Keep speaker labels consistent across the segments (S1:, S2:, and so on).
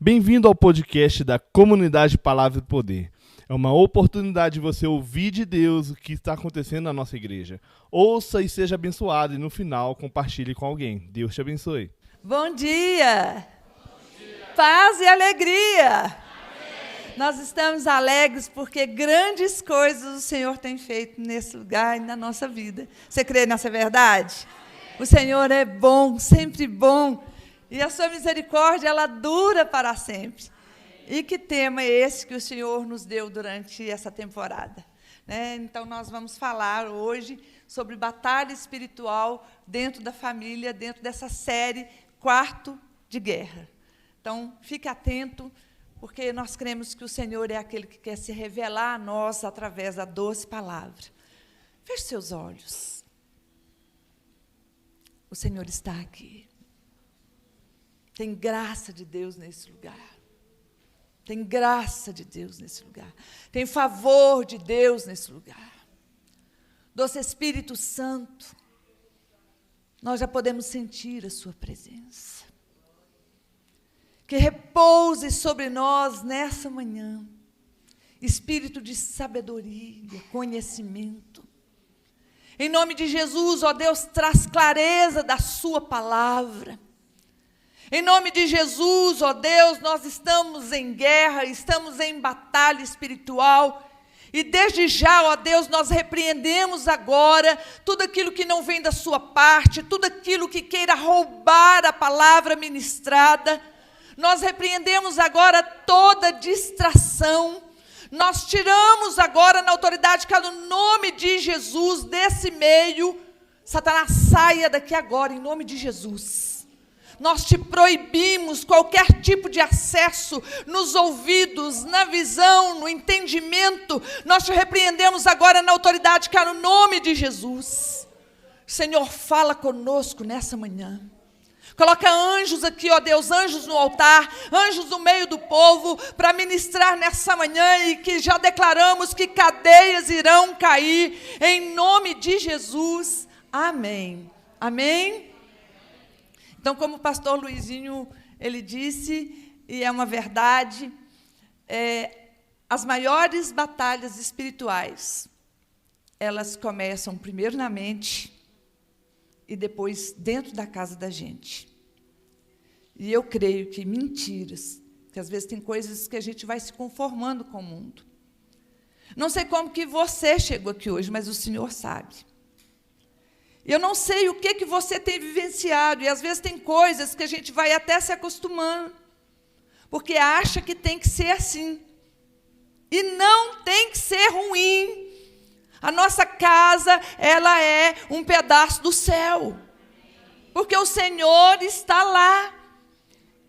S1: Bem-vindo ao podcast da Comunidade Palavra do Poder. É uma oportunidade de você ouvir de Deus o que está acontecendo na nossa igreja. Ouça e seja abençoado e no final compartilhe com alguém. Deus te abençoe.
S2: Bom dia! Paz e alegria! Amém. Nós estamos alegres porque grandes coisas o Senhor tem feito nesse lugar e na nossa vida. Você crê nessa verdade? Amém. O Senhor é bom, sempre bom. E a sua misericórdia, ela dura para sempre. E que tema é esse que o Senhor nos deu durante essa temporada? Então, nós vamos falar hoje sobre batalha espiritual dentro da família, dentro dessa série Quarto de Guerra. Então, fique atento, porque nós cremos que o Senhor é aquele que quer se revelar a nós através da doce palavra. Feche seus olhos. O Senhor está aqui. Tem graça de Deus nesse lugar. Tem graça de Deus nesse lugar. Tem favor de Deus nesse lugar. Doce Espírito Santo, nós já podemos sentir a sua presença. Que repouse sobre nós nessa manhã. Espírito de sabedoria, conhecimento. Em nome de Jesus, ó Deus, traz clareza da sua palavra. Em nome de Jesus, ó Deus, nós estamos em guerra, estamos em batalha espiritual. E desde já, ó Deus, nós repreendemos agora tudo aquilo que não vem da sua parte, tudo aquilo que queira roubar a palavra ministrada. Nós repreendemos agora toda distração. Nós tiramos agora, na autoridade que há no nome de Jesus, desse meio. Satanás, saia daqui agora, em nome de Jesus. Nós te proibimos qualquer tipo de acesso nos ouvidos, na visão, no entendimento. Nós te repreendemos agora na autoridade que há no nome de Jesus. Senhor, fala conosco nessa manhã. Coloca anjos aqui, ó Deus, anjos no altar, anjos no meio do povo, para ministrar nessa manhã e que já declaramos que cadeias irão cair, em nome de Jesus. Amém. Amém. Então, como o pastor Luizinho, ele disse, e é uma verdade, as maiores batalhas espirituais, elas começam primeiro na mente e depois dentro da casa da gente. E eu creio que mentiras, que às vezes tem coisas que a gente vai se conformando com o mundo. Não sei como que você chegou aqui hoje, mas o Senhor sabe. Eu não sei o que você tem vivenciado, e às vezes tem coisas que a gente vai até se acostumando, porque acha que tem que ser assim. E não tem que ser ruim. A nossa casa, ela é um pedaço do céu, porque o Senhor está lá.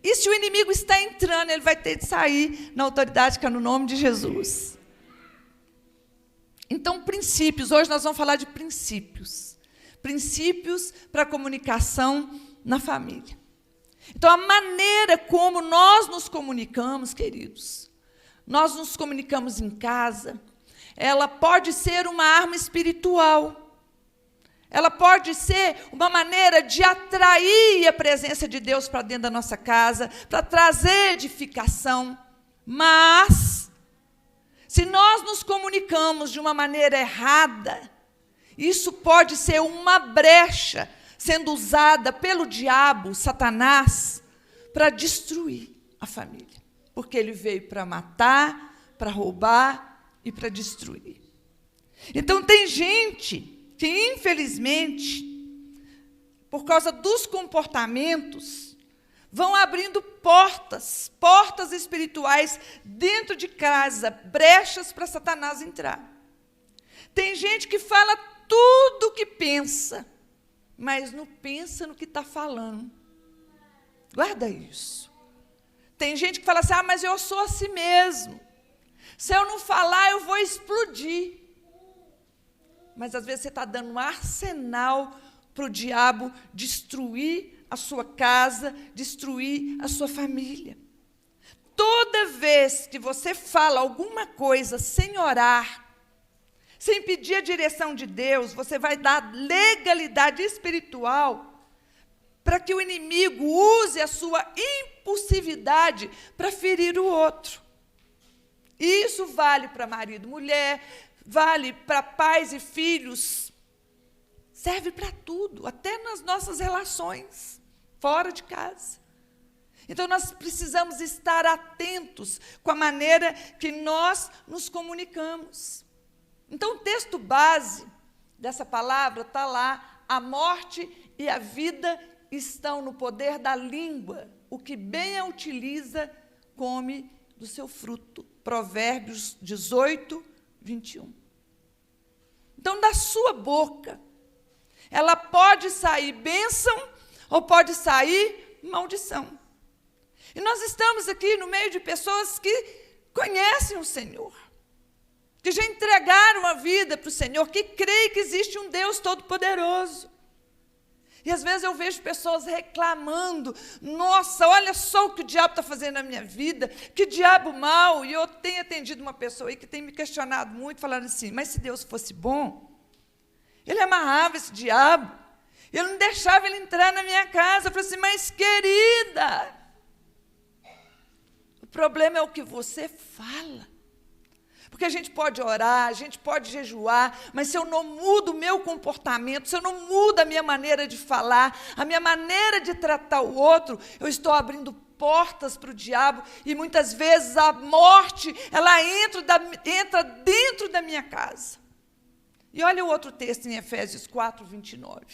S2: E se o inimigo está entrando, ele vai ter de sair na autoridade que é no nome de Jesus. Então, princípios, hoje nós vamos falar de princípios. Princípios para a comunicação na família. Então, a maneira como nós nos comunicamos, queridos, nós nos comunicamos em casa, ela pode ser uma arma espiritual. Ela pode ser uma maneira de atrair a presença de Deus para dentro da nossa casa, para trazer edificação. Mas, se nós nos comunicamos de uma maneira errada, isso pode ser uma brecha sendo usada pelo diabo, Satanás, para destruir a família. Porque ele veio para matar, para roubar e para destruir. Então, tem gente que, infelizmente, por causa dos comportamentos, vão abrindo portas espirituais dentro de casa, brechas para Satanás entrar. Tem gente que fala tudo o que pensa, mas não pensa no que está falando. Guarda isso. Tem gente que fala assim, mas eu sou assim mesmo. Se eu não falar, eu vou explodir. Mas às vezes você está dando um arsenal para o diabo destruir a sua casa, destruir a sua família. Toda vez que você fala alguma coisa sem orar, sem pedir a direção de Deus, você vai dar legalidade espiritual para que o inimigo use a sua impulsividade para ferir o outro. E isso vale para marido e mulher, vale para pais e filhos, serve para tudo, até nas nossas relações, fora de casa. Então, nós precisamos estar atentos com a maneira que nós nos comunicamos. Então, o texto base dessa palavra está lá: a morte e a vida estão no poder da língua. O que bem a utiliza, come do seu fruto. Provérbios 18, 21. Então, da sua boca, ela pode sair bênção ou pode sair maldição. E nós estamos aqui no meio de pessoas que conhecem o Senhor, que já entregaram a vida para o Senhor, que creem que existe um Deus Todo-Poderoso. E às vezes eu vejo pessoas reclamando: nossa, olha só o que o diabo está fazendo na minha vida, que diabo mau. E eu tenho atendido uma pessoa aí que tem me questionado muito, falando assim: mas se Deus fosse bom, Ele amarrava esse diabo, Ele não deixava ele entrar na minha casa. Eu falei assim: mas querida, o problema é o que você fala. Porque a gente pode orar, a gente pode jejuar, mas se eu não mudo o meu comportamento, se eu não mudo a minha maneira de falar, a minha maneira de tratar o outro, eu estou abrindo portas para o diabo, e muitas vezes a morte, ela entra dentro da minha casa. E olha o outro texto em Efésios 4, 29.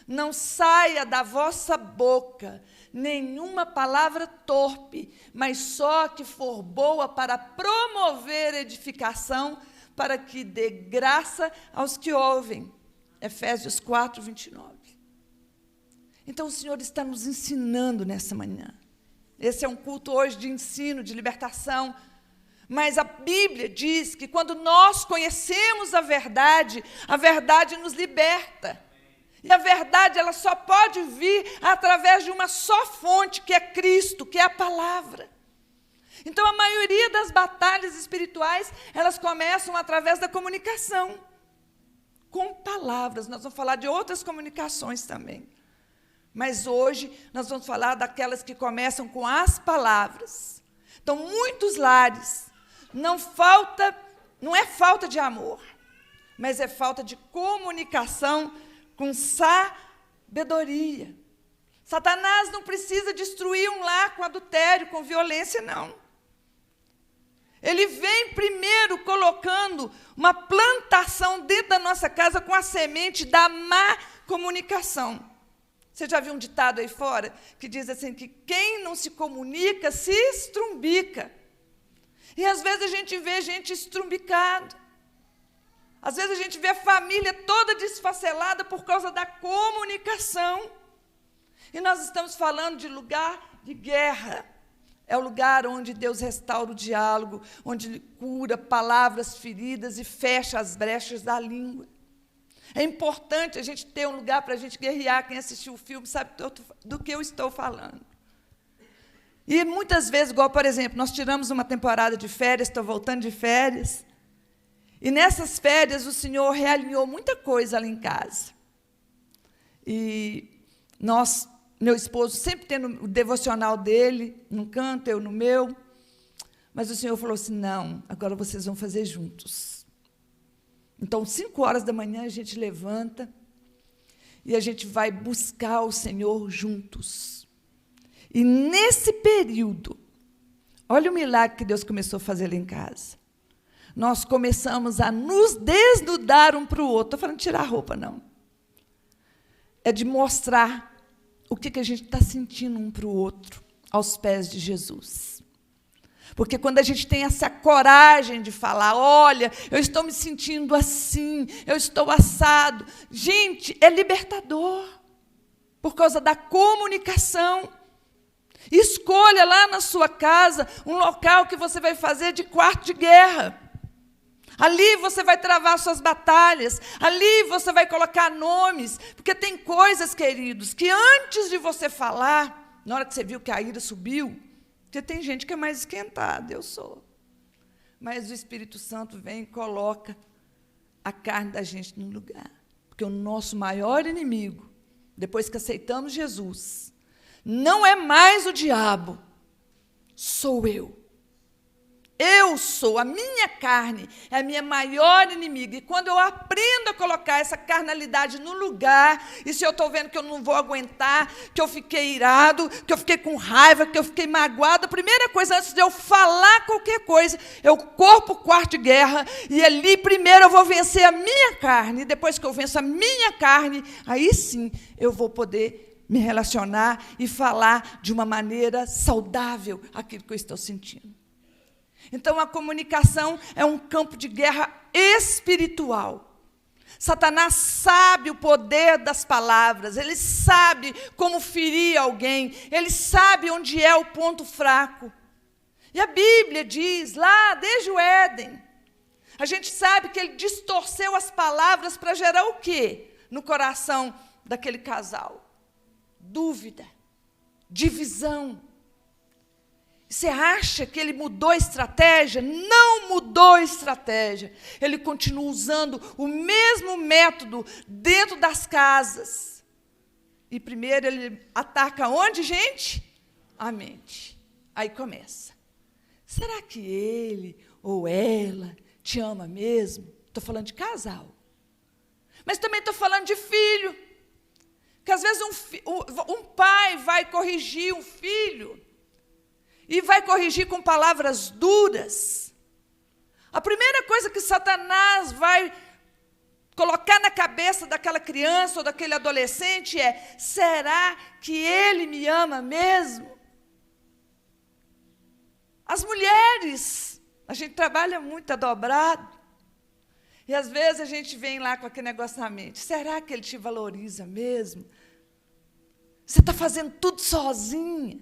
S2: Não saia da vossa boca nenhuma palavra torpe, mas só que for boa para promover edificação, para que dê graça aos que ouvem. Efésios 4, 29. Então o Senhor está nos ensinando nessa manhã. Esse é um culto hoje de ensino, de libertação. Mas a Bíblia diz que quando nós conhecemos a verdade nos liberta. E a verdade, ela só pode vir através de uma só fonte, que é Cristo, que é a palavra. Então, a maioria das batalhas espirituais, elas começam através da comunicação, com palavras. Nós vamos falar de outras comunicações também. Mas hoje, nós vamos falar daquelas que começam com as palavras. Então, muitos lares, não é falta de amor, mas é falta de comunicação com sabedoria. Satanás não precisa destruir um lar com adultério, com violência, não. Ele vem primeiro colocando uma plantação dentro da nossa casa com a semente da má comunicação. Você já viu um ditado aí fora que diz assim, que quem não se comunica se estrumbica. E às vezes a gente vê gente estrumbicado. Às vezes a gente vê a família toda desfacelada por causa da comunicação. E nós estamos falando de lugar de guerra. É o lugar onde Deus restaura o diálogo, onde Ele cura palavras feridas e fecha as brechas da língua. É importante a gente ter um lugar para a gente guerrear. Quem assistiu o filme sabe do que eu estou falando. E muitas vezes, igual, por exemplo, nós tiramos uma temporada de férias, estou voltando de férias, e nessas férias o Senhor realinhou muita coisa lá em casa. E meu esposo sempre tendo o devocional dele, num canto, eu no meu, mas o Senhor falou assim: não, agora vocês vão fazer juntos. Então, 5 horas da manhã, a gente levanta e a gente vai buscar o Senhor juntos. E nesse período, olha o milagre que Deus começou a fazer lá em casa. Nós começamos a nos desnudar um para o outro. Estou falando de tirar a roupa, não. É de mostrar o que a gente está sentindo um para o outro, aos pés de Jesus. Porque quando a gente tem essa coragem de falar: olha, eu estou me sentindo assim, eu estou assado. Gente, é libertador, por causa da comunicação. Escolha lá na sua casa um local que você vai fazer de quarto de guerra. Ali você vai travar suas batalhas, ali você vai colocar nomes, porque tem coisas, queridos, que antes de você falar, na hora que você viu que a ira subiu, porque tem gente que é mais esquentada, eu sou. Mas o Espírito Santo vem e coloca a carne da gente no lugar. Porque o nosso maior inimigo, depois que aceitamos Jesus, não é mais o diabo, sou eu. Eu sou, a minha carne é a minha maior inimiga. E quando eu aprendo a colocar essa carnalidade no lugar, e se eu estou vendo que eu não vou aguentar, que eu fiquei irado, que eu fiquei com raiva, que eu fiquei magoado, a primeira coisa, antes de eu falar qualquer coisa, eu corro para o quarto de guerra, e ali primeiro eu vou vencer a minha carne, e depois que eu venço a minha carne, aí sim eu vou poder me relacionar e falar de uma maneira saudável aquilo que eu estou sentindo. Então, a comunicação é um campo de guerra espiritual. Satanás sabe o poder das palavras, ele sabe como ferir alguém, ele sabe onde é o ponto fraco. E a Bíblia diz, lá desde o Éden, a gente sabe que ele distorceu as palavras para gerar o quê? No coração daquele casal? Dúvida, divisão. Você acha que ele mudou a estratégia? Não mudou a estratégia. Ele continua usando o mesmo método dentro das casas. E primeiro ele ataca onde, gente? A mente. Aí começa. Será que ele ou ela te ama mesmo? Estou falando de casal. Mas também estou falando de filho. Porque às vezes um pai vai corrigir um filho e vai corrigir com palavras duras. A primeira coisa que Satanás vai colocar na cabeça daquela criança ou daquele adolescente é: será que ele me ama mesmo? As mulheres, a gente trabalha muito dobrado, e às vezes a gente vem lá com aquele negócio na mente: será que ele te valoriza mesmo? Você está fazendo tudo sozinha.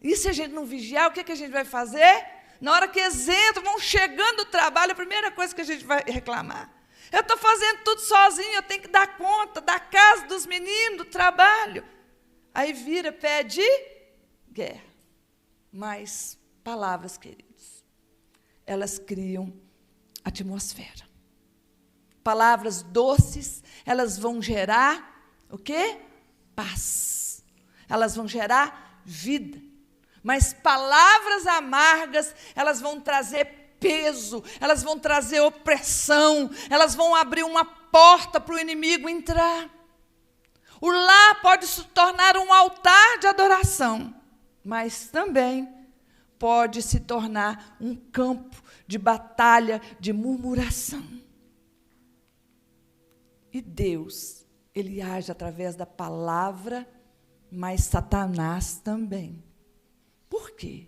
S2: E se a gente não vigiar, o que a gente vai fazer? Na hora que eles entram, vão chegando do trabalho, a primeira coisa que a gente vai reclamar: eu estou fazendo tudo sozinho, eu tenho que dar conta da casa, dos meninos, do trabalho. Aí vira, pede guerra. Mas palavras, queridos, elas criam atmosfera. Palavras doces, elas vão gerar o quê? Paz. Elas vão gerar vida. Mas palavras amargas, elas vão trazer peso, elas vão trazer opressão, elas vão abrir uma porta para o inimigo entrar. O lar pode se tornar um altar de adoração, mas também pode se tornar um campo de batalha, de murmuração. E Deus, ele age através da palavra, mas Satanás também. Por quê?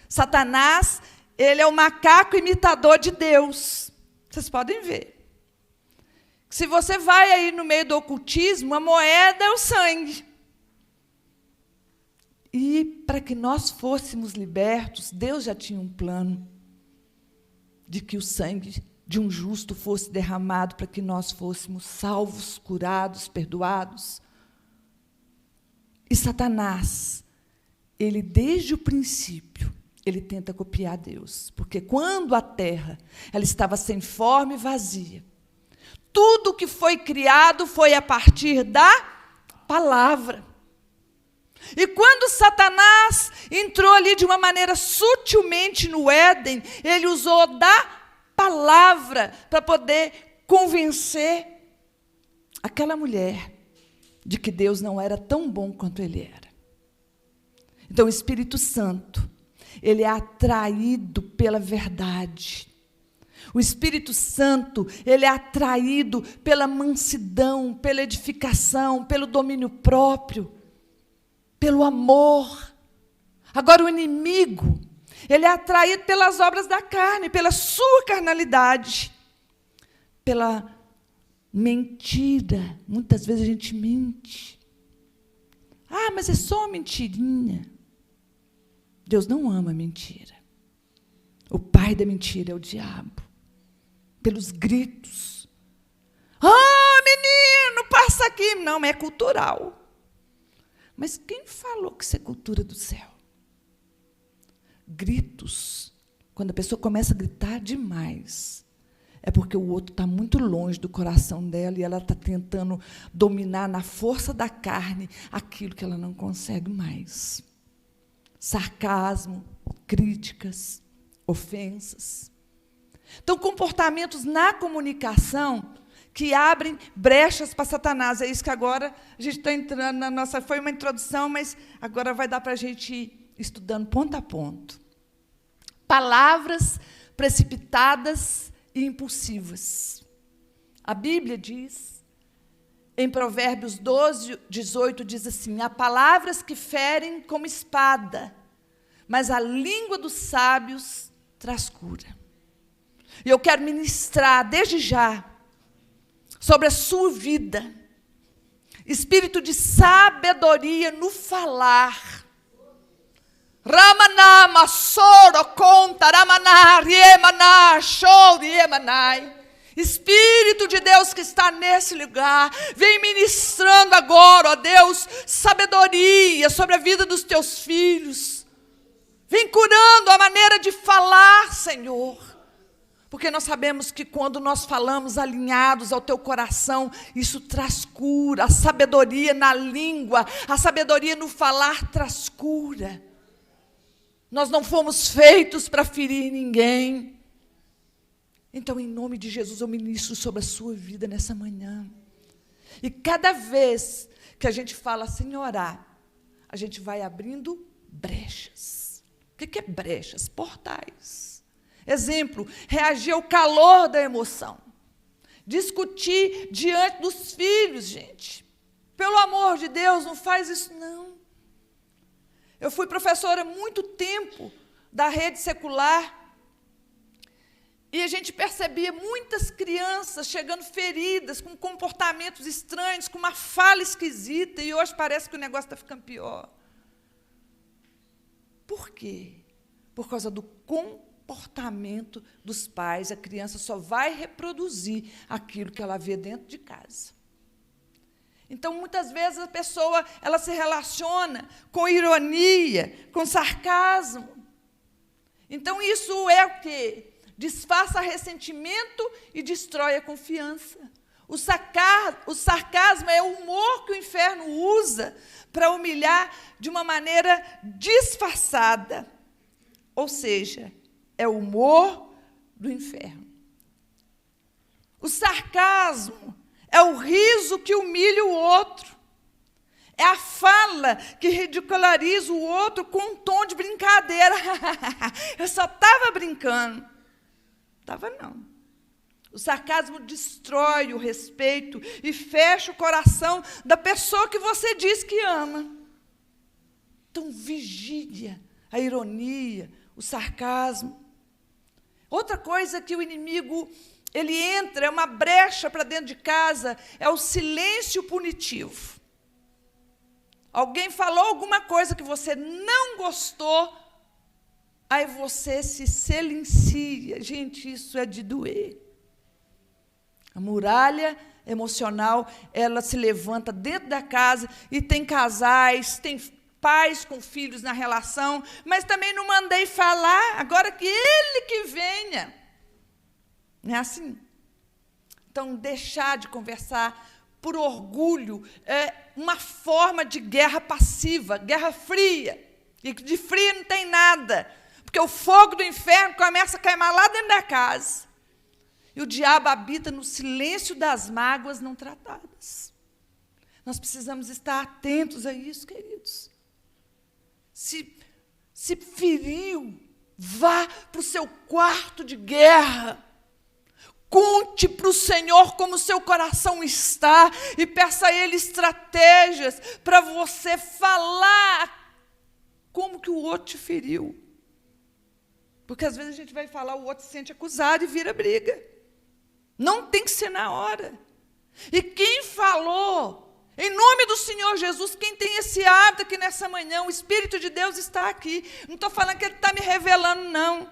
S2: Satanás, ele é o macaco imitador de Deus. Vocês podem ver. Se você vai aí no meio do ocultismo, a moeda é o sangue. E para que nós fôssemos libertos, Deus já tinha um plano de que o sangue de um justo fosse derramado para que nós fôssemos salvos, curados, perdoados. E Satanás, ele desde o princípio, ele tenta copiar Deus. Porque quando a terra ela estava sem forma e vazia, tudo que foi criado foi a partir da palavra. E quando Satanás entrou ali de uma maneira sutilmente no Éden, ele usou da palavra para poder convencer aquela mulher de que Deus não era tão bom quanto ele era. Então, o Espírito Santo, ele é atraído pela verdade. O Espírito Santo, ele é atraído pela mansidão, pela edificação, pelo domínio próprio, pelo amor. Agora, o inimigo, ele é atraído pelas obras da carne, pela sua carnalidade, pela mentira. Muitas vezes a gente mente. Ah, mas é só uma mentirinha. Deus não ama mentira. O pai da mentira é o diabo. Pelos gritos. Ah, menino, passa aqui. Não, é cultural. Mas quem falou que isso é cultura do céu? Gritos. Quando a pessoa começa a gritar demais, é porque o outro está muito longe do coração dela e ela está tentando dominar na força da carne aquilo que ela não consegue mais. Sarcasmo, críticas, ofensas. Então, comportamentos na comunicação que abrem brechas para Satanás. É isso que agora a gente está entrando na nossa... Foi uma introdução, mas agora vai dar para a gente ir estudando ponto a ponto. Palavras precipitadas e impulsivas. A Bíblia diz, em Provérbios 12, 18, diz assim: há palavras que ferem como espada, mas a língua dos sábios traz cura. E eu quero ministrar, desde já, sobre a sua vida, espírito de sabedoria no falar. Ramanama, soro, conta, ramaná, riemaná, show, riemanai. Espírito de Deus que está nesse lugar, vem ministrando agora, ó Deus, sabedoria sobre a vida dos teus filhos. Vem curando a maneira de falar, Senhor. Porque nós sabemos que quando nós falamos alinhados ao teu coração, isso traz cura. A sabedoria na língua, a sabedoria no falar traz cura. Nós não fomos feitos para ferir ninguém. Então, em nome de Jesus, eu ministro sobre a sua vida nessa manhã. E cada vez que a gente fala sem orar, a gente vai abrindo brechas. O que é brechas? Portais. Exemplo, reagir ao calor da emoção. Discutir diante dos filhos, gente. Pelo amor de Deus, não faz isso não. Eu fui professora há muito tempo da rede secular e a gente percebia muitas crianças chegando feridas, com comportamentos estranhos, com uma fala esquisita, e hoje parece que o negócio está ficando pior. Por quê? Por causa do comportamento dos pais. A criança só vai reproduzir aquilo que ela vê dentro de casa. Então, muitas vezes, a pessoa ela se relaciona com ironia, com sarcasmo. Então, isso é o quê? Disfarça ressentimento e destrói a confiança. O sarcasmo é o humor que o inferno usa para humilhar de uma maneira disfarçada. Ou seja, é o humor do inferno. O sarcasmo é o riso que humilha o outro. É a fala que ridiculariza o outro com um tom de brincadeira. Eu só estava brincando. Estava não. O sarcasmo destrói o respeito e fecha o coração da pessoa que você diz que ama. Então, vigia a ironia, o sarcasmo. Outra coisa que o inimigo... ele entra, é uma brecha para dentro de casa, é o silêncio punitivo. Alguém falou alguma coisa que você não gostou, aí você se silencia. Gente, isso é de doer. A muralha emocional, ela se levanta dentro da casa, e tem casais, tem pais com filhos na relação, mas também não mandei falar, agora que ele que venha. Não é assim? Então, deixar de conversar por orgulho é uma forma de guerra passiva, guerra fria. E de fria não tem nada, porque o fogo do inferno começa a queimar lá dentro da casa. E o diabo habita no silêncio das mágoas não tratadas. Nós precisamos estar atentos a isso, queridos. Se feriu, vá para o seu quarto de guerra. Conte para o Senhor como o seu coração está e peça a Ele estratégias para você falar como que o outro te feriu. Porque às vezes a gente vai falar, o outro se sente acusado e vira briga. Não tem que ser na hora. E quem falou, em nome do Senhor Jesus, quem tem esse hábito aqui nessa manhã, o Espírito de Deus está aqui. Não estou falando que Ele está me revelando, não.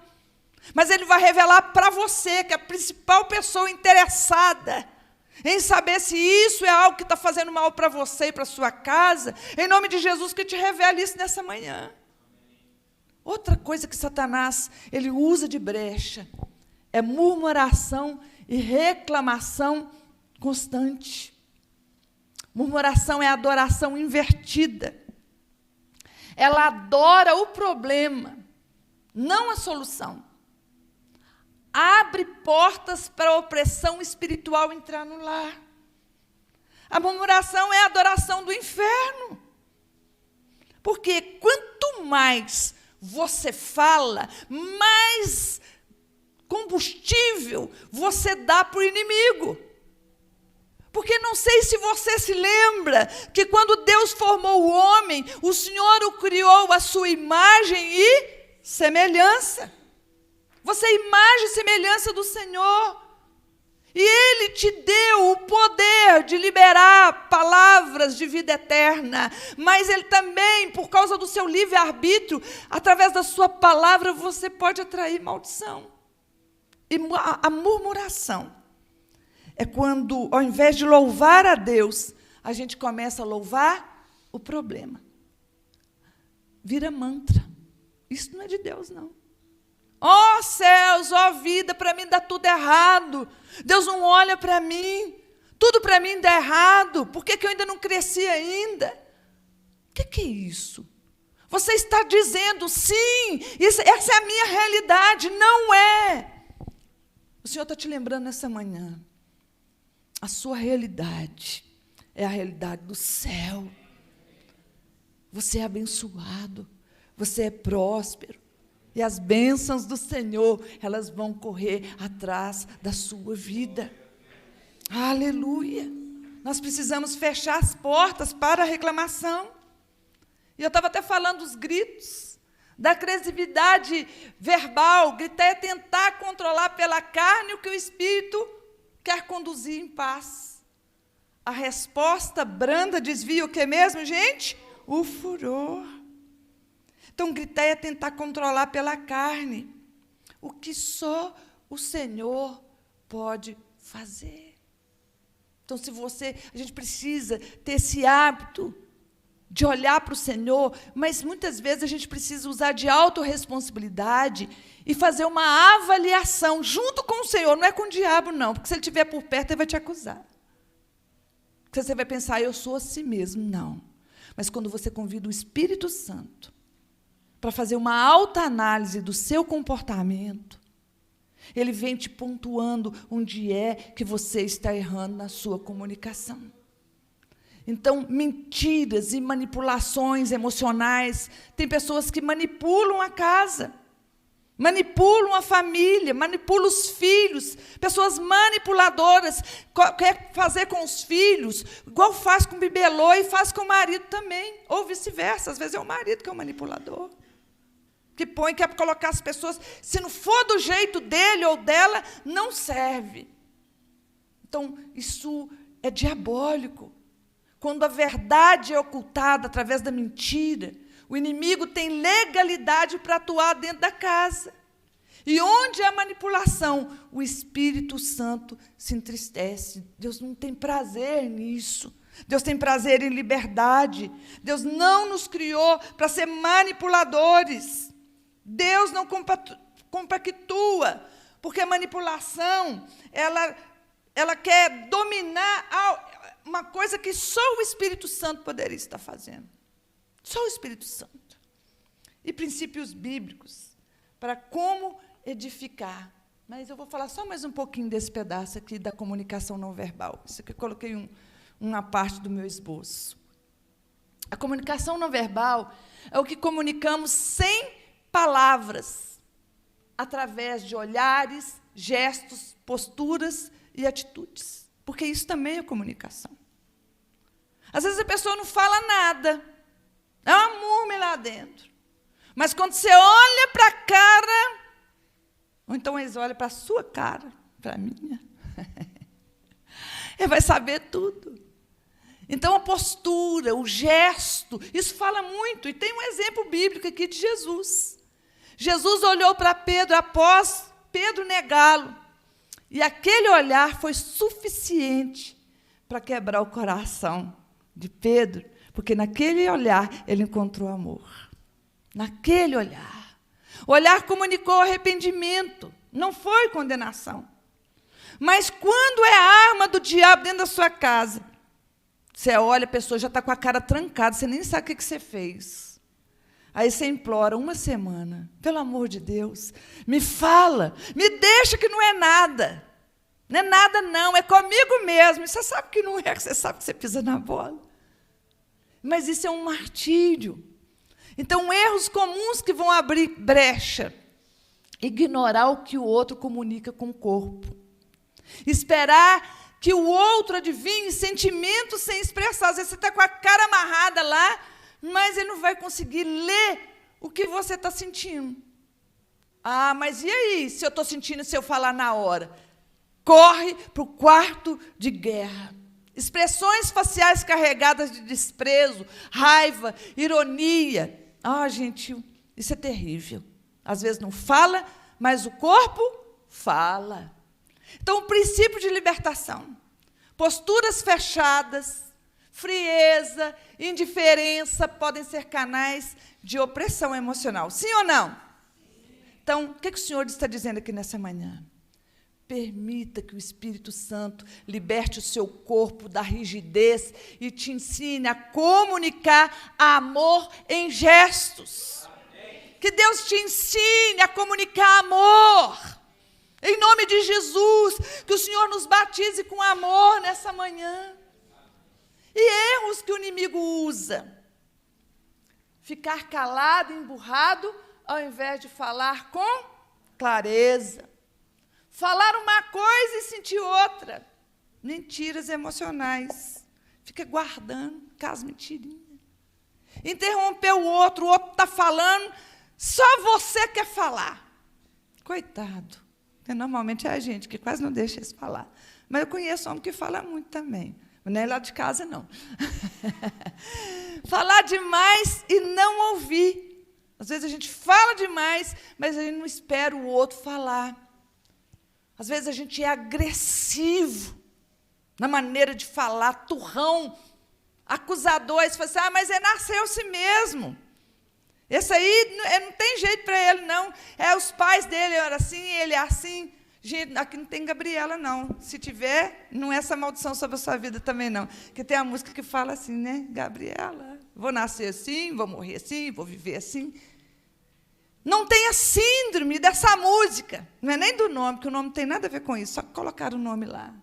S2: Mas Ele vai revelar para você, que é a principal pessoa interessada em saber se isso é algo que está fazendo mal para você e para a sua casa, em nome de Jesus, que te revele isso nessa manhã. Outra coisa que Satanás ele usa de brecha é murmuração e reclamação constante. Murmuração é adoração invertida. Ela adora o problema, não a solução. Abre portas para a opressão espiritual entrar no lar. A murmuração é a adoração do inferno. Porque quanto mais você fala, mais combustível você dá para o inimigo. Porque não sei se você se lembra que quando Deus formou o homem, o Senhor o criou à sua imagem e semelhança. Você é imagem e semelhança do Senhor. E Ele te deu o poder de liberar palavras de vida eterna. Mas Ele também, por causa do seu livre-arbítrio, através da sua palavra, você pode atrair maldição. E a murmuração é quando, ao invés de louvar a Deus, a gente começa a louvar o problema. Vira mantra. Isso não é de Deus, não. Ó céus, ó vida, para mim dá tudo errado. Deus não olha para mim. Tudo para mim dá errado. Por que eu ainda não cresci ainda? O que é isso? Você está dizendo, sim, essa é a minha realidade. Não é. O Senhor está te lembrando nessa manhã. A sua realidade é a realidade do céu. Você é abençoado. Você é próspero. E as bênçãos do Senhor, elas vão correr atrás da sua vida. Aleluia! Nós precisamos fechar as portas para a reclamação. E eu estava até falando dos gritos, da agressividade verbal. Gritar é tentar controlar pela carne o que o Espírito quer conduzir em paz. A resposta branda desvia o que mesmo, gente? O furor. Então, gritar é tentar controlar pela carne o que só o Senhor pode fazer. Então, a gente precisa ter esse hábito de olhar para o Senhor, mas muitas vezes a gente precisa usar de autorresponsabilidade e fazer uma avaliação junto com o Senhor, não é com o diabo, não, porque se ele estiver por perto, ele vai te acusar. Porque você vai pensar, eu sou assim mesmo. Não. Mas quando você convida o Espírito Santo para fazer uma autoanálise do seu comportamento, ele vem te pontuando onde é que você está errando na sua comunicação. Então, mentiras e manipulações emocionais, tem pessoas que manipulam a casa, manipulam a família, manipulam os filhos, pessoas manipuladoras, quer fazer com os filhos, igual faz com o bibelô e faz com o marido também, ou vice-versa, às vezes é o marido que é o manipulador. Quer colocar as pessoas, se não for do jeito dele ou dela, não serve. Então, isso é diabólico. Quando a verdade é ocultada através da mentira, o inimigo tem legalidade para atuar dentro da casa. E onde há manipulação, o Espírito Santo se entristece. Deus não tem prazer nisso. Deus tem prazer em liberdade. Deus não nos criou para ser manipuladores. Deus não compactua, porque a manipulação, ela quer dominar uma coisa que só o Espírito Santo poderia estar fazendo. Só o Espírito Santo. E princípios bíblicos para como edificar. Mas eu vou falar só mais um pouquinho desse pedaço aqui da comunicação não verbal. Isso aqui eu coloquei uma parte do meu esboço. A comunicação não verbal é o que comunicamos sem palavras, através de olhares, gestos, posturas e atitudes. Porque isso também é comunicação. Às vezes a pessoa não fala nada, é uma múmia lá dentro. Mas quando você olha para a cara, ou então eles olham para a sua cara, para a minha, ele vai saber tudo. Então, a postura, o gesto, isso fala muito. E tem um exemplo bíblico aqui de Jesus. Jesus olhou para Pedro após Pedro negá-lo. E aquele olhar foi suficiente para quebrar o coração de Pedro, porque naquele olhar ele encontrou amor. Naquele olhar. O olhar comunicou arrependimento, não foi condenação. Mas quando é a arma do diabo dentro da sua casa, você olha, a pessoa já está com a cara trancada, você nem sabe o que você fez. Aí você implora 1 semana, pelo amor de Deus, me fala, me deixa que não é nada. Não é nada não, é comigo mesmo. E você sabe que não é, você sabe que você pisa na bola. Mas isso é um martírio. Então, erros comuns que vão abrir brecha. Ignorar o que o outro comunica com o corpo. Esperar que o outro adivinhe sentimentos sem expressar. Às vezes você está com a cara amarrada lá, mas ele não vai conseguir ler o que você está sentindo. Ah, mas e aí, se eu estou sentindo, se eu falar na hora? Corre para o quarto de guerra. Expressões faciais carregadas de desprezo, raiva, ironia. Ah, gente, isso é terrível. Às vezes não fala, mas o corpo fala. Então, o princípio de libertação. Posturas fechadas, frieza, indiferença podem ser canais de opressão emocional. Sim ou não? Então, o que o Senhor está dizendo aqui nessa manhã? Permita que o Espírito Santo liberte o seu corpo da rigidez e te ensine a comunicar amor em gestos. Que Deus te ensine a comunicar amor. Em nome de Jesus, que o Senhor nos batize com amor nessa manhã. E erros que o inimigo usa. Ficar calado, emburrado, ao invés de falar com clareza. Falar uma coisa e sentir outra. Mentiras emocionais. Fica guardando aquelas mentirinhas. Interromper o outro está falando, só você quer falar. Coitado. Normalmente é a gente que quase não deixa eles falar. Mas eu conheço homem que fala muito também. Não é lá de casa, não. Falar demais e não ouvir. Às vezes a gente fala demais, mas a gente não espera o outro falar. Às vezes a gente é agressivo na maneira de falar, turrão, acusador. Aí você fala assim, mas nasceu-se mesmo. Esse aí não tem jeito para ele, não. Os pais dele eram assim, ele é assim. Gente, aqui não tem Gabriela, não. Se tiver, não é essa maldição sobre a sua vida também, não. Porque tem a música que fala assim, né? Gabriela, vou nascer assim, vou morrer assim, vou viver assim. Não tenha síndrome dessa música. Não é nem do nome, porque o nome não tem nada a ver com isso. Só colocar o nome lá.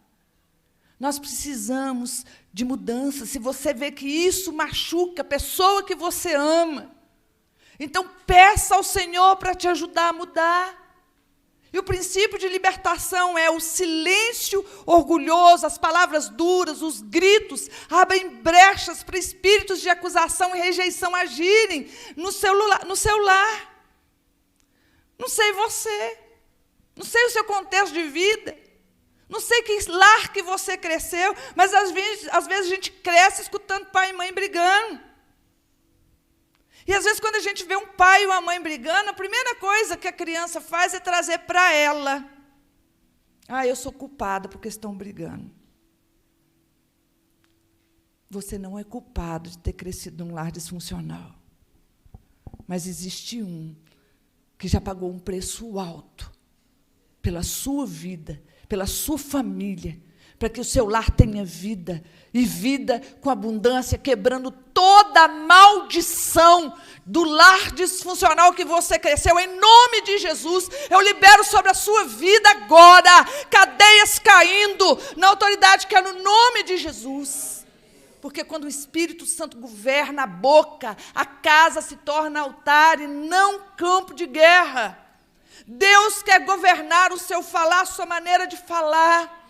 S2: Nós precisamos de mudança. Se você vê que isso machuca a pessoa que você ama, então, peça ao Senhor para te ajudar a mudar. E o princípio de libertação é o silêncio orgulhoso, as palavras duras, os gritos, abrem brechas para espíritos de acusação e rejeição agirem no seu lar. Não sei você, não sei o seu contexto de vida, não sei que lar que você cresceu, mas às vezes a gente cresce escutando pai e mãe brigando. E, às vezes, quando a gente vê um pai e uma mãe brigando, a primeira coisa que a criança faz é trazer para ela. Eu sou culpada porque estão brigando. Você não é culpado de ter crescido num lar disfuncional. Mas existe um que já pagou um preço alto pela sua vida, pela sua família, para que o seu lar tenha vida, e vida com abundância, quebrando toda a maldição do lar disfuncional que você cresceu. Em nome de Jesus, eu libero sobre a sua vida agora, cadeias caindo, na autoridade que é no nome de Jesus. Porque quando o Espírito Santo governa a boca, a casa se torna altar e não campo de guerra. Deus quer governar o seu falar, a sua maneira de falar.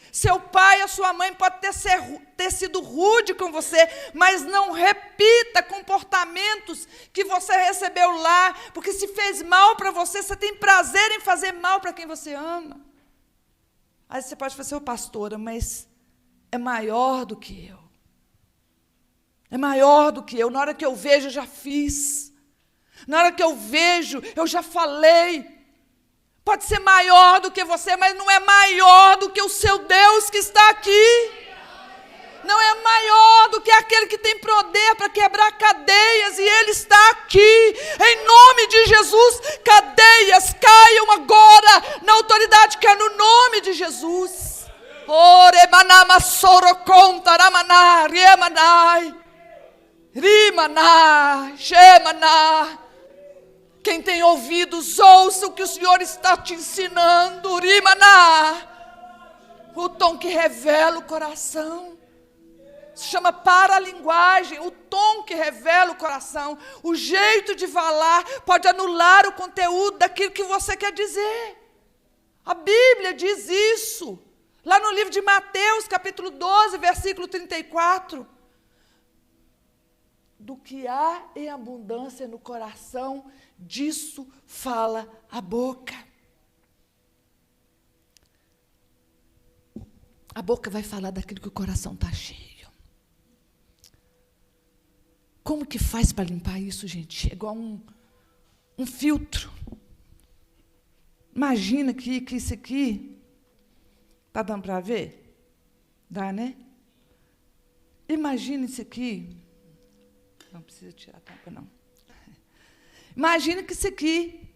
S2: Seu pai, a sua mãe pode ter sido rude com você, mas não repita comportamentos que você recebeu lá, porque se fez mal para você, você tem prazer em fazer mal para quem você ama. Aí você pode falar, pastora, mas é maior do que eu. É maior do que eu. Na hora que eu vejo, eu já fiz. Na hora que eu vejo, eu já falei. Pode ser maior do que você, mas não é maior do que o seu Deus que está aqui. Não é maior do que aquele que tem poder para quebrar cadeias, e Ele está aqui. Em nome de Jesus, cadeias cadeias caiam agora na autoridade que é no nome de Jesus. Oremanama soroconta ramaná, riemanai, rimaná, gemaná. Quem tem ouvidos, ouça o que o Senhor está te ensinando, rimaná. O tom que revela o coração. Se chama paralinguagem, o tom que revela o coração. O jeito de falar pode anular o conteúdo daquilo que você quer dizer. A Bíblia diz isso. Lá no livro de Mateus, capítulo 12, versículo 34. Do que há em abundância no coração, disso fala a boca. A boca vai falar daquilo que o coração está cheio. Como que faz para limpar isso, gente? É igual um filtro. Imagina que isso aqui... Está dando para ver? Dá, né? Imagina isso aqui... Não precisa tirar a tampa, não. Imagina que isso aqui...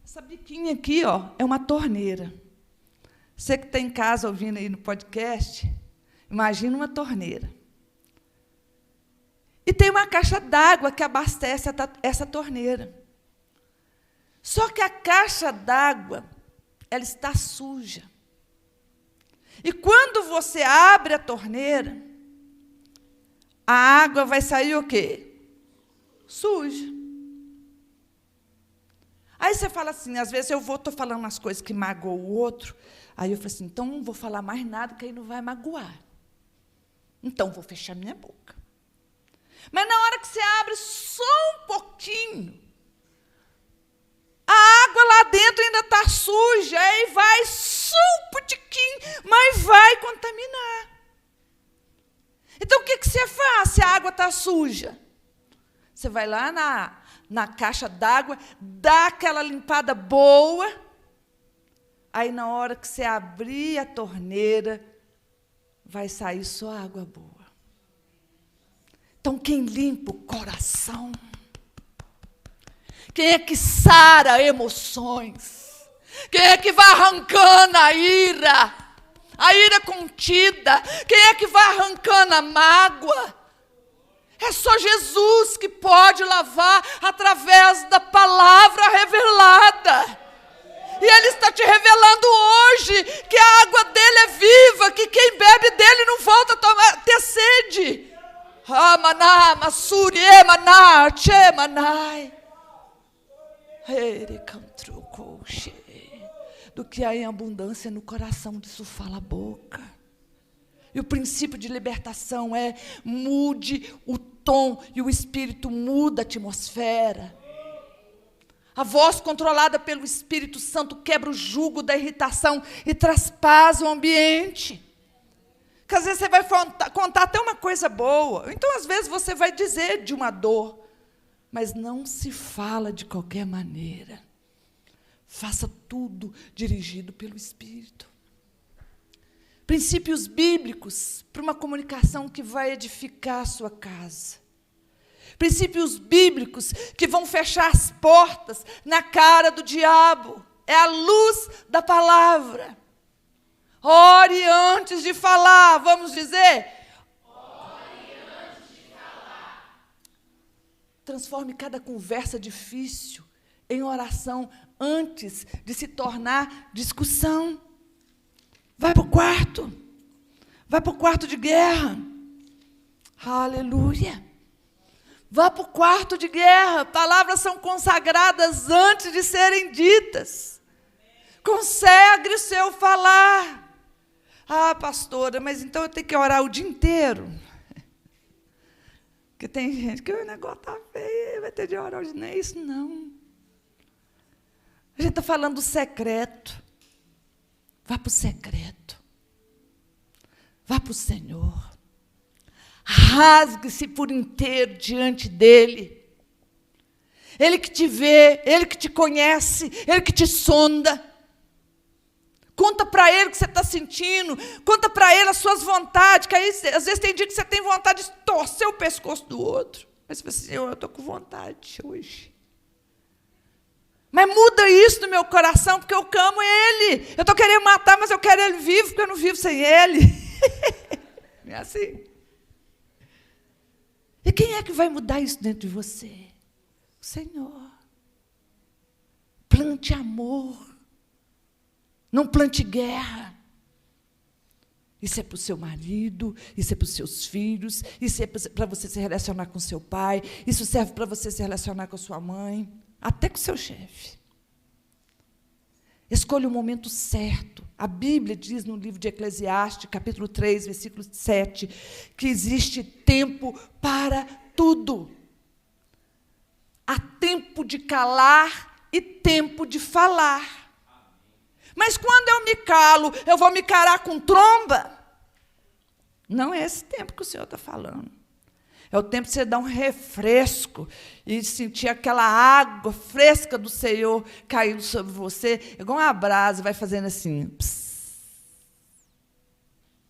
S2: Essa biquinha aqui, ó, é uma torneira. Você que está em casa ouvindo aí no podcast, imagina uma torneira. E tem uma caixa d'água que abastece essa torneira. Só que a caixa d'água, ela está suja. E quando você abre a torneira, a água vai sair o quê? Suja. Aí você fala assim, às vezes eu estou falando umas coisas que magoam o outro, aí eu falo assim, então não vou falar mais nada que aí não vai magoar. Então vou fechar minha boca. Mas na hora que você abre só um pouquinho, a água lá dentro ainda está suja, aí vai só um putiquinho, mas vai contaminar. Então o que você faz se a água está suja? Você vai lá na caixa d'água, dá aquela limpada boa, aí na hora que você abrir a torneira, vai sair só água boa. Então, quem limpa o coração? Quem é que sara emoções? Quem é que vai arrancando a ira contida? Quem é que vai arrancando a mágoa? É só Jesus que pode lavar através da palavra revelada. E Ele está te revelando hoje que a água dele é viva, que quem bebe dele não volta a ter sede. Amaná, Massuri, Emaná, Chemanai. Do que há em abundância no coração, disso fala a boca. E o princípio de libertação é mude o tom e o Espírito muda a atmosfera. A voz controlada pelo Espírito Santo quebra o jugo da irritação e traz paz ao ambiente. Porque às vezes você vai contar até uma coisa boa. Então, às vezes, você vai dizer de uma dor. Mas não se fala de qualquer maneira. Faça tudo dirigido pelo Espírito. Princípios bíblicos para uma comunicação que vai edificar a sua casa. Princípios bíblicos que vão fechar as portas na cara do diabo. É a luz da palavra. Ore antes de falar, vamos dizer? Ore antes de falar. Transforme cada conversa difícil em oração antes de se tornar discussão. Vai para o quarto. Vai para o quarto de guerra. Aleluia. Vá para o quarto de guerra. Palavras são consagradas antes de serem ditas. Consagre o seu falar. Ah, pastora, mas então eu tenho que orar o dia inteiro? Porque tem gente que o negócio está feio, vai ter de orar hoje. Não é isso, não. A gente está falando do secreto. Vá para o secreto. Vá para o Senhor. Rasgue-se por inteiro diante dEle. Ele que te vê, Ele que te conhece, Ele que te sonda. Conta para Ele o que você está sentindo. Conta para Ele as suas vontades. Que aí, às vezes, tem dia que você tem vontade de torcer o pescoço do outro. Mas você fala assim, eu estou com vontade hoje. Mas muda isso no meu coração, porque eu amo Ele. Eu estou querendo matar, mas eu quero Ele vivo, porque eu não vivo sem Ele. Não é assim? E quem é que vai mudar isso dentro de você? O Senhor. Plante amor. Não plante guerra. Isso é para o seu marido, isso é para os seus filhos, isso é para você se relacionar com seu pai, isso serve para você se relacionar com a sua mãe, até com o seu chefe. Escolha o momento certo. A Bíblia diz no livro de Eclesiastes, capítulo 3, versículo 7, que existe tempo para tudo. Há tempo de calar e tempo de falar. Mas quando eu me calo, eu vou me calar com tromba? Não é esse tempo que o Senhor está falando. É o tempo de você dar um refresco e sentir aquela água fresca do Senhor caindo sobre você, igual uma brasa, vai fazendo assim. Pss.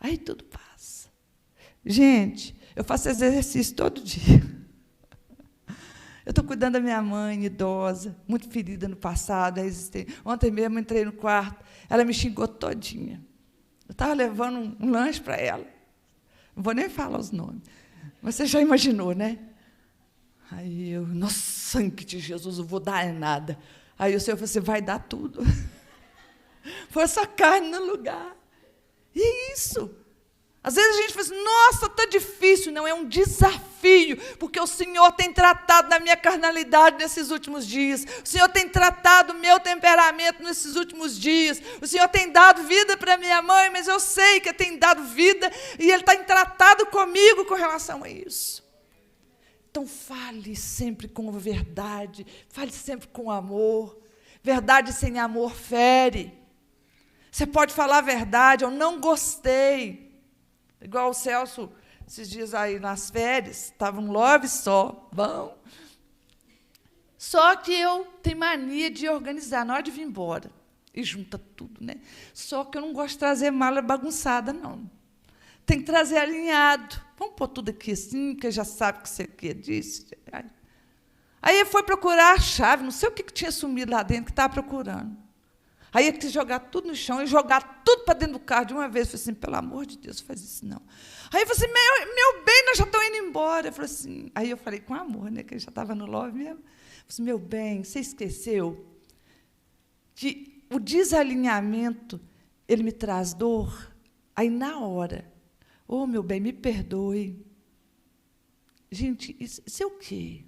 S2: Aí tudo passa. Gente, eu faço exercício todo dia. Eu estou cuidando da minha mãe, idosa, muito ferida no passado. Ontem mesmo entrei no quarto, ela me xingou todinha. Eu estava levando um lanche para ela. Não vou nem falar os nomes. Mas você já imaginou, né? Aí eu, no sangue de Jesus, eu vou dar nada. Aí o Senhor falou, você vai dar tudo. Foi essa carne no lugar. E é isso. Às vezes a gente fala assim, nossa, está difícil. Não, é um desafio, porque o Senhor tem tratado da minha carnalidade nesses últimos dias. O Senhor tem tratado o meu temperamento nesses últimos dias. O Senhor tem dado vida para minha mãe, mas eu sei que tem dado vida e Ele tem tratado comigo com relação a isso. Então, fale sempre com verdade, fale sempre com amor. Verdade sem amor fere. Você pode falar a verdade, eu não gostei. Igual o Celso, esses dias aí nas férias, estava um love só, bom. Só que eu tenho mania de organizar, na hora de vir embora. E junta tudo, né? Só que eu não gosto de trazer mala bagunçada, não. Tem que trazer alinhado. Vamos pôr tudo aqui assim, que já sabe que você quer disso. Aí ele foi procurar a chave, não sei o que tinha sumido lá dentro, que estava procurando. Aí eu quis jogar tudo no chão e jogar tudo para dentro do carro de uma vez. Eu falei assim, pelo amor de Deus, faz isso não. Aí eu falei assim, meu bem, nós já estamos indo embora. Eu falei assim, aí eu falei com amor, né, que ele já estava no love mesmo. Eu falei assim, meu bem, você esqueceu que o desalinhamento, ele me traz dor? Aí, na hora, meu bem, me perdoe. Gente, isso é o quê?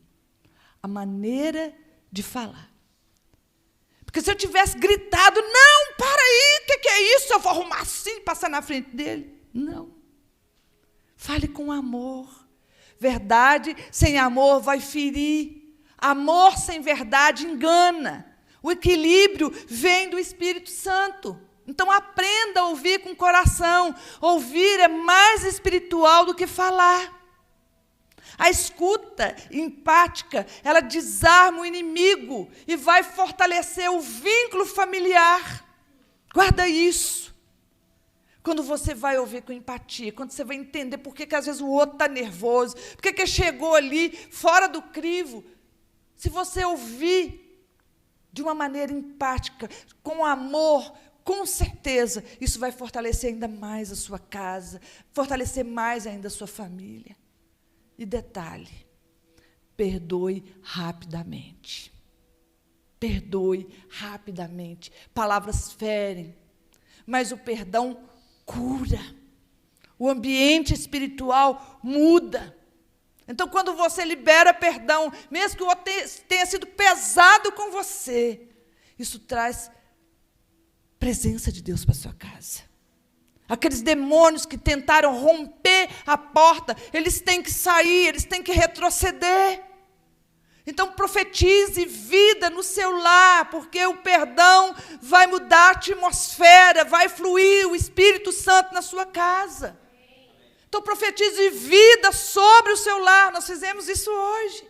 S2: A maneira de falar. Porque se eu tivesse gritado, não, para aí, o que é isso? Eu vou arrumar assim e passar na frente dele. Não. Fale com amor. Verdade sem amor vai ferir. Amor sem verdade engana. O equilíbrio vem do Espírito Santo. Então, aprenda a ouvir com o coração. Ouvir é mais espiritual do que falar. A escuta empática, ela desarma o inimigo e vai fortalecer o vínculo familiar. Guarda isso. Quando você vai ouvir com empatia, quando você vai entender por que às vezes o outro está nervoso, por que chegou ali fora do crivo. Se você ouvir de uma maneira empática, com amor, com certeza, isso vai fortalecer ainda mais a sua casa, fortalecer mais ainda a sua família. E detalhe, perdoe rapidamente. Perdoe rapidamente. Palavras ferem, mas o perdão cura. O ambiente espiritual muda. Então, quando você libera perdão, mesmo que o outro tenha sido pesado com você, isso traz presença de Deus para a sua casa. Aqueles demônios que tentaram romper a porta, eles têm que sair, eles têm que retroceder. Então, profetize vida no seu lar, porque o perdão vai mudar a atmosfera, vai fluir o Espírito Santo na sua casa. Então, profetize vida sobre o seu lar. Nós fizemos isso hoje.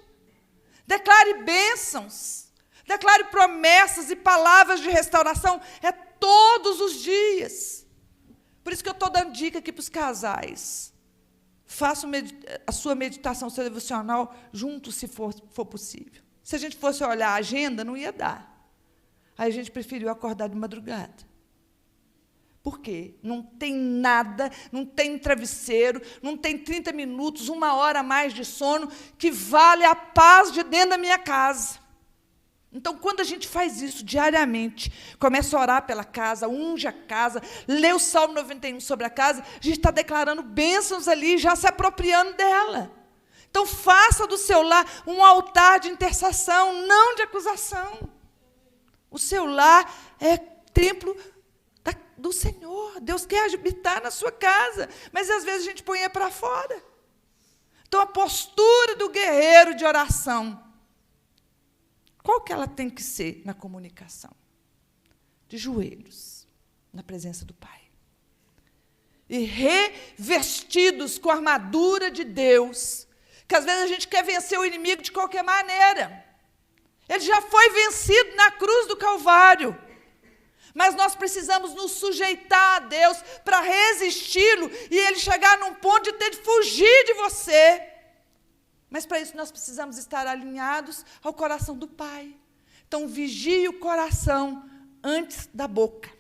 S2: Declare bênçãos, declare promessas e palavras de restauração. É todos os dias. Por isso que eu estou dando dica aqui para os casais. Faça a sua meditação, seu devocional juntos, se for possível. Se a gente fosse olhar a agenda, não ia dar. Aí a gente preferiu acordar de madrugada. Por quê? Não tem nada, não tem travesseiro, não tem 30 minutos, 1 hora a mais de sono que vale a paz de dentro da minha casa. Então, quando a gente faz isso diariamente, começa a orar pela casa, unge a casa, lê o Salmo 91 sobre a casa, a gente está declarando bênçãos ali, já se apropriando dela. Então, faça do seu lar um altar de intercessão, não de acusação. O seu lar é templo do Senhor. Deus quer habitar na sua casa, mas às vezes a gente põe para fora. Então, a postura do guerreiro de oração, qual que ela tem que ser na comunicação? De joelhos, na presença do Pai. E revestidos com a armadura de Deus, que às vezes a gente quer vencer o inimigo de qualquer maneira. Ele já foi vencido na cruz do Calvário. Mas nós precisamos nos sujeitar a Deus para resisti-lo e ele chegar num ponto de ter de fugir de você. Mas para isso nós precisamos estar alinhados ao coração do Pai. Então vigie o coração antes da boca.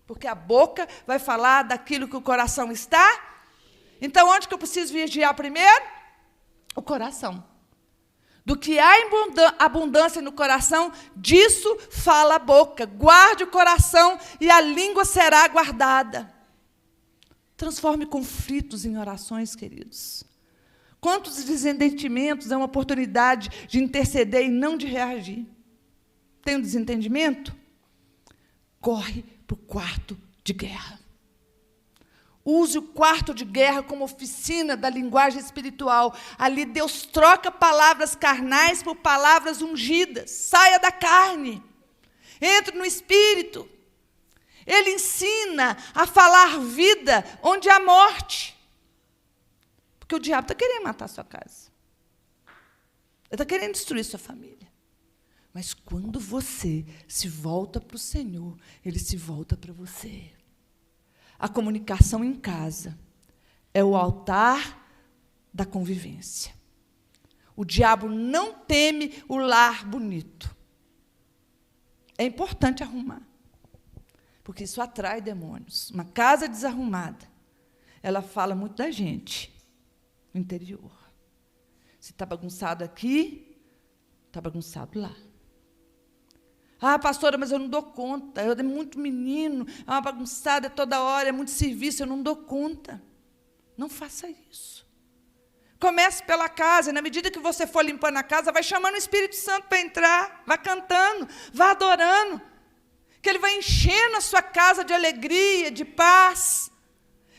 S2: Porque a boca vai falar daquilo que o coração está. Então onde que eu preciso vigiar primeiro? O coração. Do que há abundância no coração, disso fala a boca. Guarde o coração e a língua será guardada. Transforme conflitos em orações, queridos. Quantos desentendimentos é uma oportunidade de interceder e não de reagir? Tem um desentendimento? Corre para o quarto de guerra. Use o quarto de guerra como oficina da linguagem espiritual. Ali Deus troca palavras carnais por palavras ungidas. Saia da carne. Entre no espírito. Ele ensina a falar vida onde há morte. Porque o diabo está querendo matar a sua casa. Ele está querendo destruir sua família. Mas quando você se volta para o Senhor, Ele se volta para você. A comunicação em casa é o altar da convivência. O diabo não teme o lar bonito. É importante arrumar, porque isso atrai demônios. Uma casa desarrumada, ela fala muito da gente, no interior. Se está bagunçado aqui, está bagunçado lá. Ah, pastora, mas eu não dou conta. É muito menino, é uma bagunçada, é toda hora, é muito serviço, eu não dou conta. Não faça isso. Comece pela casa, e na medida que você for limpando a casa, vai chamando o Espírito Santo para entrar, vai cantando, vai adorando, que ele vai enchendo a sua casa de alegria, de paz.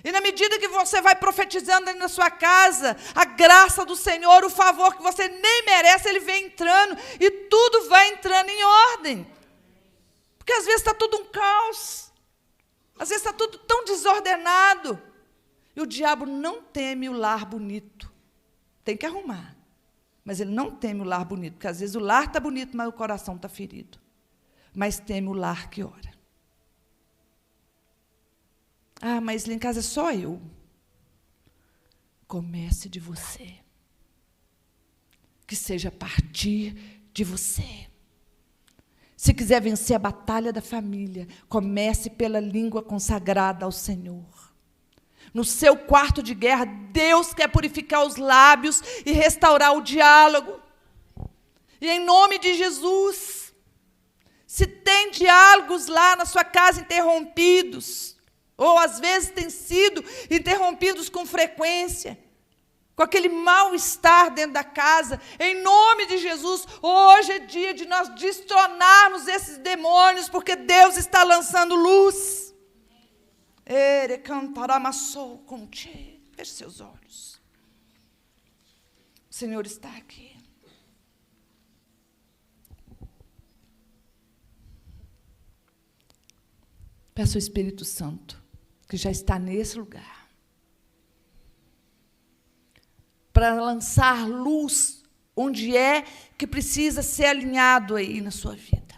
S2: E na medida que você vai profetizando dentro da sua casa, a graça do Senhor, o favor que você nem merece, ele vem entrando, e tudo vai entrando em ordem. Porque às vezes está tudo um caos, às vezes está tudo tão desordenado. E o diabo não teme o lar bonito. Tem que arrumar. Mas ele não teme o lar bonito, porque às vezes o lar está bonito, mas o coração está ferido. Mas teme o lar que ora. Ah, mas lá em casa é só eu. Comece de você. Que seja a partir de você. Se quiser vencer a batalha da família, comece pela língua consagrada ao Senhor. No seu quarto de guerra, Deus quer purificar os lábios e restaurar o diálogo. E em nome de Jesus, se tem diálogos lá na sua casa interrompidos, ou às vezes têm sido interrompidos com frequência, com aquele mal-estar dentro da casa, em nome de Jesus, hoje é dia de nós destronarmos esses demônios, porque Deus está lançando luz. Feche seus olhos. O Senhor está aqui. Peço ao Espírito Santo, que já está nesse lugar, para lançar luz onde é que precisa ser alinhado aí na sua vida.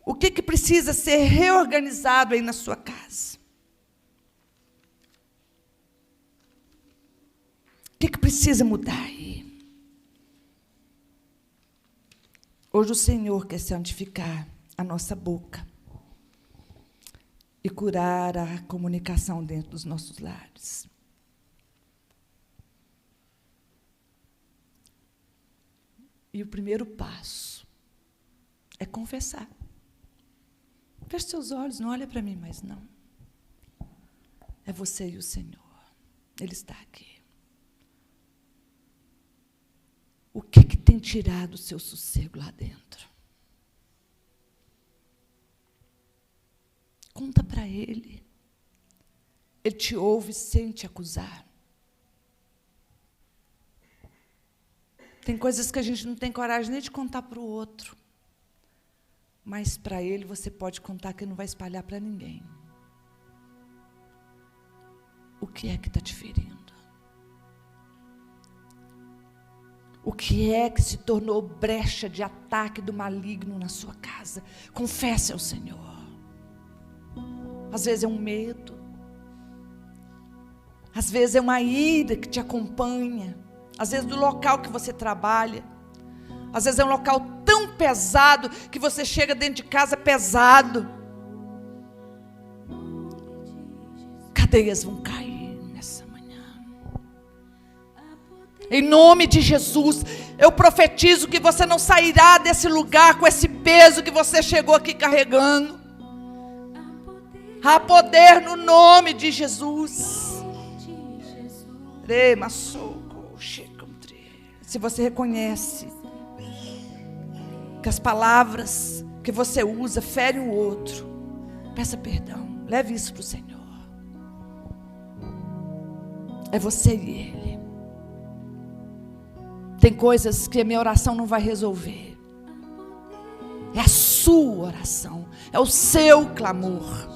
S2: O que precisa ser reorganizado aí na sua casa? O que precisa mudar aí? Hoje o Senhor quer santificar a nossa boca e curar a comunicação dentro dos nossos lares. E o primeiro passo é confessar. Feche seus olhos, não olha para mim mais, não. É você e o Senhor. Ele está aqui. O que tem tirado o seu sossego lá dentro? Conta para Ele. Ele te ouve sem te acusar. Tem coisas que a gente não tem coragem nem de contar para o outro. Mas para Ele você pode contar que não vai espalhar para ninguém. O que é que está te ferindo? O que é que se tornou brecha de ataque do maligno na sua casa? Confesse ao Senhor. Às vezes é um medo. Às vezes é uma ira que te acompanha. Às vezes do local que você trabalha. Às vezes é um local tão pesado que você chega dentro de casa pesado. Cadeias vão cair nessa manhã. Em nome de Jesus, eu profetizo que você não sairá desse lugar com esse peso que você chegou aqui carregando. Há poder no nome de Jesus. Se você reconhece que as palavras que você usa ferem o outro, peça perdão, leve isso para o Senhor. É você e Ele. Tem coisas que a minha oração não vai resolver. É a sua oração, é o seu clamor.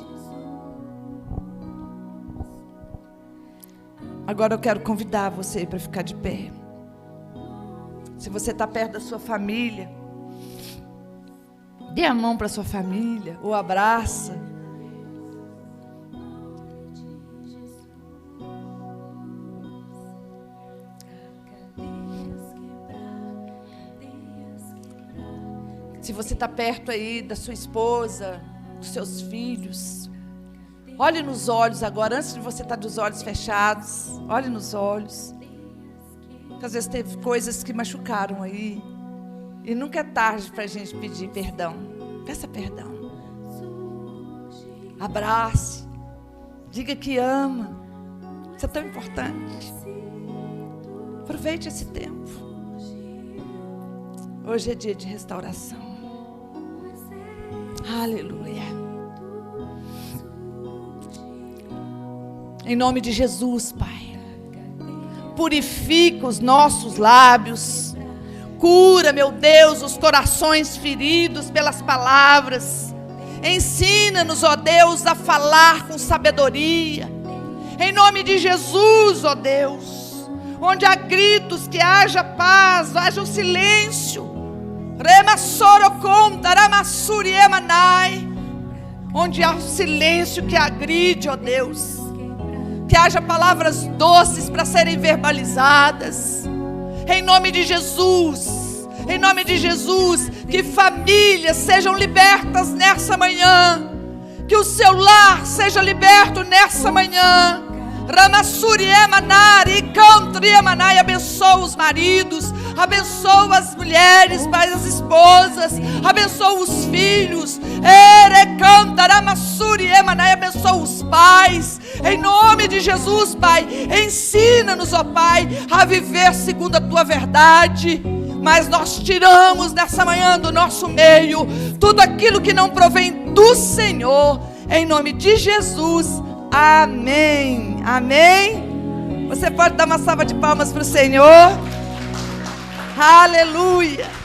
S2: Agora eu quero convidar você para ficar de pé. Se você está perto da sua família, dê a mão para a sua família, ou abraça. Se você está perto aí da sua esposa, dos seus filhos, olhe nos olhos agora, antes de você estar dos olhos fechados, olhe nos olhos. Porque às vezes teve coisas que machucaram aí. E nunca é tarde para a gente pedir perdão. Peça perdão. Abrace. Diga que ama. Isso é tão importante. Aproveite esse tempo. Hoje é dia de restauração. Aleluia. Em nome de Jesus, Pai. Purifica os nossos lábios. Cura, meu Deus, os corações feridos pelas palavras. Ensina-nos, ó Deus, a falar com sabedoria. Em nome de Jesus, ó Deus. Onde há gritos, que haja paz, haja um silêncio. Onde há um silêncio que agride, ó Deus. Que haja palavras doces para serem verbalizadas. Em nome de Jesus, em nome de Jesus, que famílias sejam libertas nessa manhã, que o seu lar seja liberto nessa manhã. Ramassuri Emanari, Country Emanai, abençoa os maridos, abençoa as mulheres, Pai, as esposas, abençoa os filhos. Erecanta, Ramassuri Emanai, abençoa os pais. Em nome de Jesus, Pai, ensina-nos, ó Pai, a viver segundo a Tua verdade. Mas nós tiramos nessa manhã do nosso meio tudo aquilo que não provém do Senhor. Em nome de Jesus, amém. Amém. Você pode dar uma salva de palmas para o Senhor. Aleluia.